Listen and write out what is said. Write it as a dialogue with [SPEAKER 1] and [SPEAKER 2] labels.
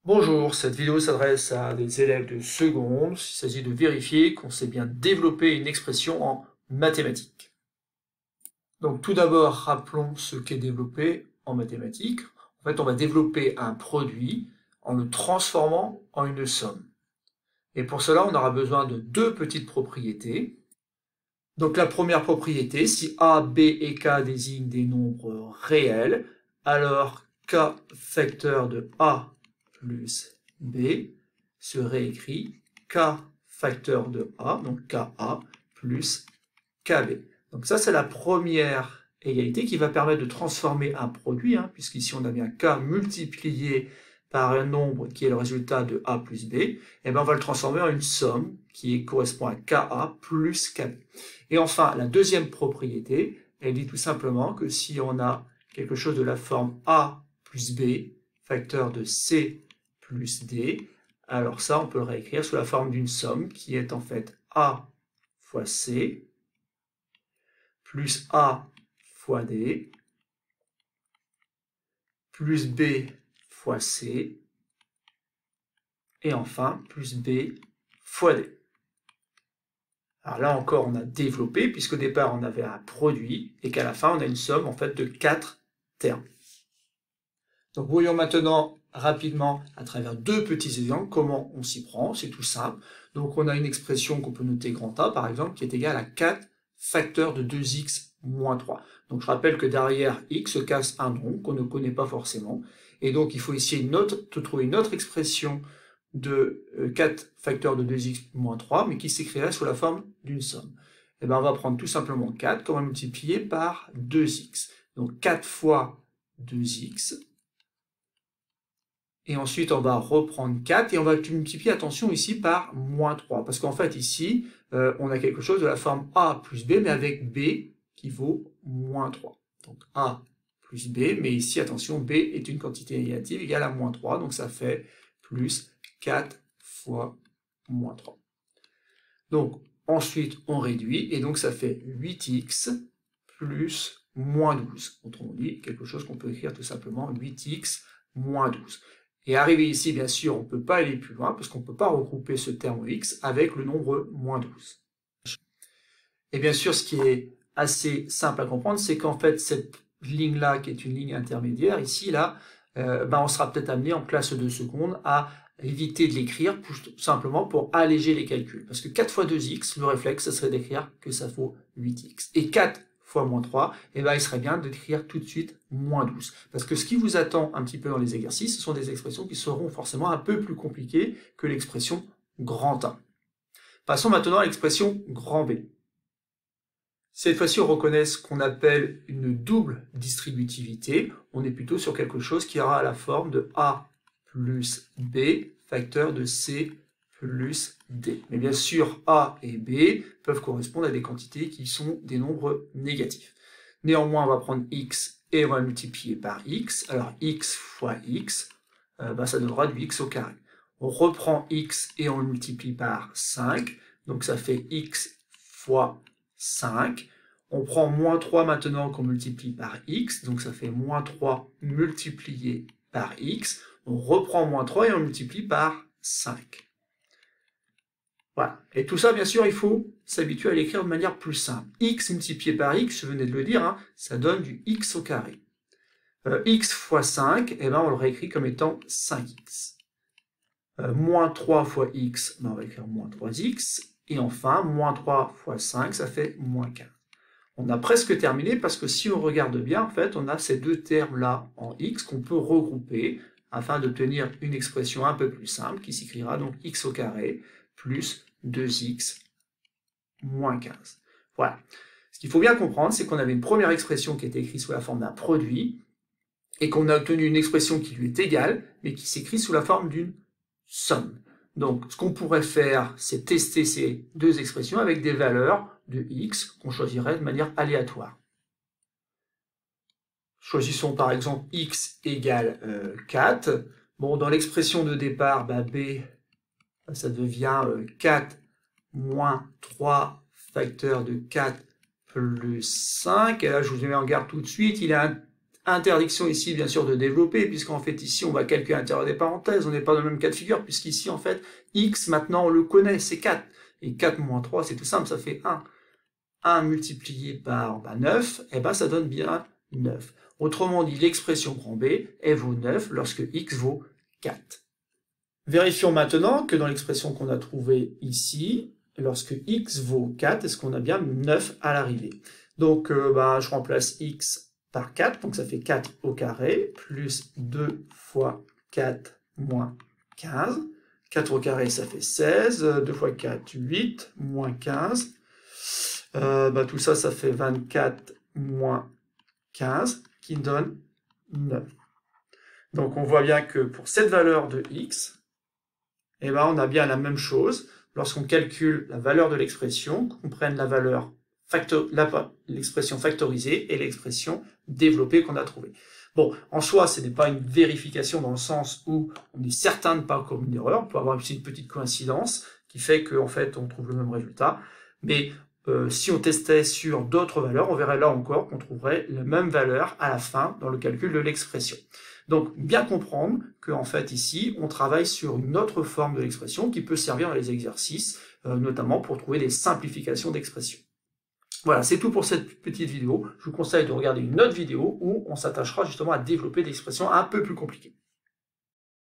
[SPEAKER 1] Bonjour, cette vidéo s'adresse à des élèves de seconde. Il s'agit de vérifier qu'on sait bien développer une expression en mathématiques. Donc tout d'abord, rappelons ce qu'est développer en mathématiques. En fait, on va développer un produit en le transformant en une somme. Et pour cela, on aura besoin de deux petites propriétés. Donc la première propriété, si A, B et K désignent des nombres réels, alors K facteur de A plus B se réécrit K facteur de A, donc KA plus KB. Donc ça, c'est la première égalité qui va permettre de transformer un produit, puisqu'ici on a bien K multiplié par un nombre qui est le résultat de A plus B, et bien on va le transformer en une somme qui correspond à KA plus KB. Et enfin, la deuxième propriété, elle dit tout simplement que si on a quelque chose de la forme A plus B, facteur de C plus D, alors ça, on peut le réécrire sous la forme d'une somme qui est en fait A fois C plus A fois D plus B fois C et enfin plus B fois D. Alors là encore, on a développé, puisqu'au départ, on avait un produit, et qu'à la fin, on a une somme en fait de 4 termes. Donc voyons maintenant rapidement, à travers deux petits exemples, comment on s'y prend. C'est tout simple. Donc on a une expression qu'on peut noter grand A, par exemple, qui est égale à 4 facteurs de 2x moins 3. Donc je rappelle que derrière x se cache un nombre qu'on ne connaît pas forcément. Et donc il faut essayer de trouver une autre expression de 4 facteurs de 2x moins 3, mais qui s'écrirait sous la forme d'une somme. Et bien on va prendre tout simplement 4 qu'on va multiplier par 2x. Donc 4 fois 2x. Et ensuite, on va reprendre 4 et on va multiplier, attention, ici par moins 3. Parce qu'en fait, ici, on a quelque chose de la forme A plus B, mais avec B qui vaut moins 3. Donc A plus B, mais ici, attention, B est une quantité négative égale à moins 3. Donc ça fait plus 4 fois moins 3. Donc ensuite, on réduit, et donc ça fait 8x plus moins 12. Autrement dit, quelque chose qu'on peut écrire tout simplement 8x moins 12. Et arrivé ici, bien sûr, on ne peut pas aller plus loin, parce qu'on ne peut pas regrouper ce terme x avec le nombre moins 12. Et bien sûr, ce qui est assez simple à comprendre, c'est qu'en fait, cette ligne-là, qui est une ligne intermédiaire, ici, là, on sera peut-être amené en classe de seconde à éviter de l'écrire, tout simplement pour alléger les calculs. Parce que 4 fois 2x, le réflexe, ça serait d'écrire que ça vaut 8x. Et 4 fois moins 3, il serait bien d'écrire tout de suite moins 12. Parce que ce qui vous attend un petit peu dans les exercices, ce sont des expressions qui seront forcément un peu plus compliquées que l'expression grand A. Passons maintenant à l'expression grand B. Cette fois-ci, on reconnaît ce qu'on appelle une double distributivité. On est plutôt sur quelque chose qui aura la forme de A plus B, facteur de C plus D. Mais bien sûr, A et B peuvent correspondre à des quantités qui sont des nombres négatifs. Néanmoins, on va prendre x et on va le multiplier par x. Alors x fois x, ça donnera du x au carré. On reprend x et on le multiplie par 5. Donc ça fait x fois 5. On prend moins 3 maintenant qu'on multiplie par x. Donc ça fait moins 3 multiplié par x. On reprend moins 3 et on multiplie par 5. Voilà. Et tout ça, bien sûr, il faut s'habituer à l'écrire de manière plus simple. X multiplié par x, je venais de le dire, ça donne du x au carré. X fois 5, on le réécrit comme étant 5x. Moins 3 fois x, on va écrire moins 3x. Et enfin, moins 3 fois 5, ça fait moins 15. On a presque terminé parce que si on regarde bien, en fait, on a ces deux termes-là en x qu'on peut regrouper afin d'obtenir une expression un peu plus simple qui s'écrira donc x au carré plus 2x moins 15. Voilà. Ce qu'il faut bien comprendre, c'est qu'on avait une première expression qui était écrite sous la forme d'un produit et qu'on a obtenu une expression qui lui est égale, mais qui s'écrit sous la forme d'une somme. Donc, ce qu'on pourrait faire, c'est tester ces deux expressions avec des valeurs de x qu'on choisirait de manière aléatoire. Choisissons par exemple x égale 4. Bon, dans l'expression de départ, b, ça devient 4 moins 3 facteur de 4 plus 5. Et là, je vous mets en garde tout de suite, il est Interdiction ici, bien sûr, de développer, puisqu'en fait, ici, on va calculer à l'intérieur des parenthèses, on n'est pas dans le même cas de figure, puisqu'ici, en fait, x, maintenant, on le connaît, c'est 4. Et 4 moins 3, c'est tout simple, ça fait 1. 1 multiplié par 9, et ben, ça donne bien 9. Autrement dit, l'expression grand B, elle vaut 9 lorsque x vaut 4. Vérifions maintenant que dans l'expression qu'on a trouvée ici, lorsque x vaut 4, est-ce qu'on a bien 9 à l'arrivée? Donc, je remplace x par 4, donc ça fait 4 au carré, plus 2 fois 4 moins 15. 4 au carré, ça fait 16, 2 fois 4, 8, moins 15. Tout ça, ça fait 24 moins 15, qui donne 9. Donc on voit bien que pour cette valeur de x, on a bien la même chose. Lorsqu'on calcule la valeur de l'expression, qu'on prenne la valeur l'expression factorisée et l'expression développée qu'on a trouvée. Bon, en soi, ce n'est pas une vérification dans le sens où on est certain de ne pas commettre une erreur. On peut avoir aussi une petite coïncidence qui fait qu'en fait, on trouve le même résultat. Mais si on testait sur d'autres valeurs, on verrait là encore qu'on trouverait la même valeur à la fin dans le calcul de l'expression. Donc, bien comprendre qu'en fait, ici, on travaille sur une autre forme de l'expression qui peut servir dans les exercices, notamment pour trouver des simplifications d'expression. Voilà, c'est tout pour cette petite vidéo. Je vous conseille de regarder une autre vidéo où on s'attachera justement à développer des expressions un peu plus compliquées.